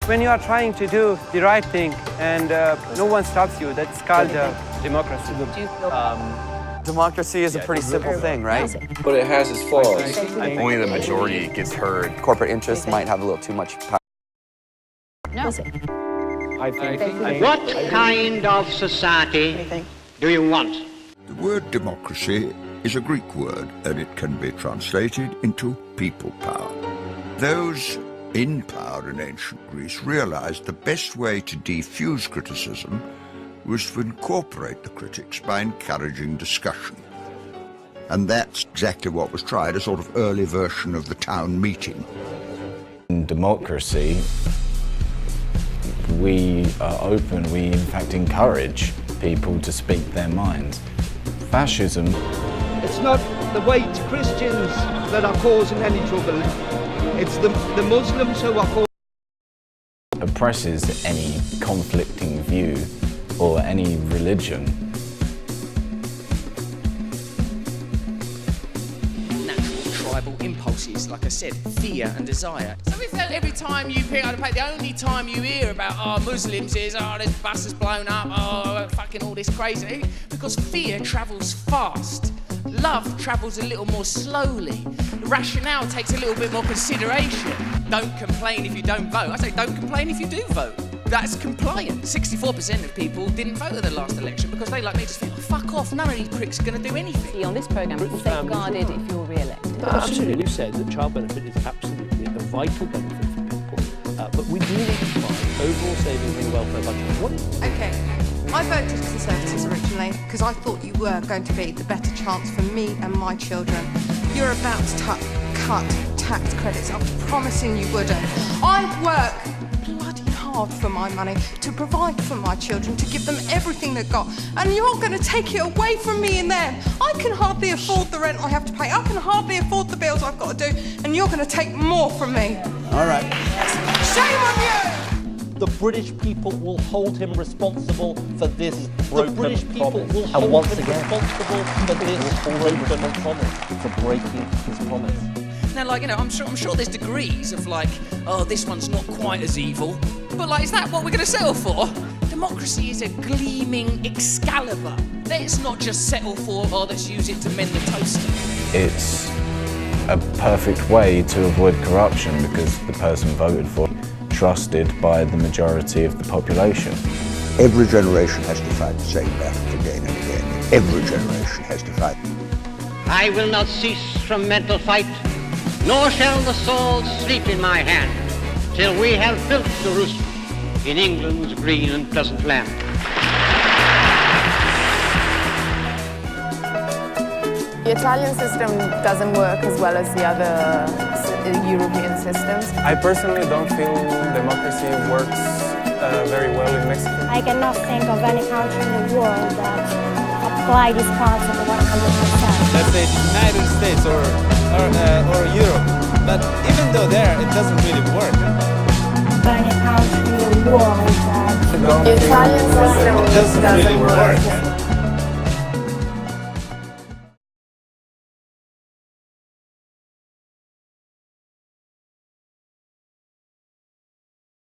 when you are trying to do the right thing and no one stops you, that's called democracy. Democracy is a pretty simple thing, right? But it has its flaws. Only the majority gets heard. Corporate interests might have a little too much power. No. What kind of society do you want? The word democracy is a Greek word, and it can be translated into people power. Those in power in ancient Greece realized the best way to defuse criticism was to incorporate the critics by encouraging discussion. And that's exactly what was tried, a sort of early version of the town meeting. In democracy, we are open, we in fact encourage people to speak their minds. Fascism... It's not the white Christians that are causing any trouble. It's the Muslims who are causing... oppresses any conflicting view or any religion. Natural tribal impulses, like I said, fear and desire. So if every time you pick up the paper, the only time you hear about Muslims is, this bus has blown up, fucking all this crazy, because fear travels fast. Love travels a little more slowly. Rationale takes a little bit more consideration. Don't complain if you don't vote. I say don't complain if you do vote. That's compliant. 64% of people didn't vote at the last election because they, like me, just think, fuck off, none of these pricks are going to do anything. On this programme, it's safeguarded if you're re-elected. Absolutely, you said that child benefit is absolutely a vital benefit for people, but we do need to find overall savings in the welfare budget. Okay. I voted Conservatives originally because I thought you were going to be the better chance for me and my children. You're about to cut tax credits. I'm promising you wouldn't. I work bloody hard for my money to provide for my children, to give them everything they've got, and you're going to take it away from me and them. I can hardly afford the rent I have to pay. I can hardly afford the bills I've got to do, and you're going to take more from me. All right. Shame on you! The British people will hold him responsible for this broken promise. The British people will hold him responsible for this broken promise, for breaking his promise. Now, I'm sure there's degrees of this one's not quite as evil, but is that what we're going to settle for? Democracy is a gleaming Excalibur. Let's not just settle for, let's use it to mend the toaster. It's a perfect way to avoid corruption because the person voted for trusted by the majority of the population. Every generation has to fight the same battle again and again. Every generation has to fight. I will not cease from mental fight, nor shall the sword sleep in my hand, till we have built Jerusalem in England's green and pleasant land. The Italian system doesn't work as well as the other European systems. I personally don't feel democracy works very well in Mexico. I cannot think of any country in the world that apply these concepts 100%. Let's say the United States or Europe, but even though there, it doesn't really work. Any country in the world that the Italian system doesn't really work.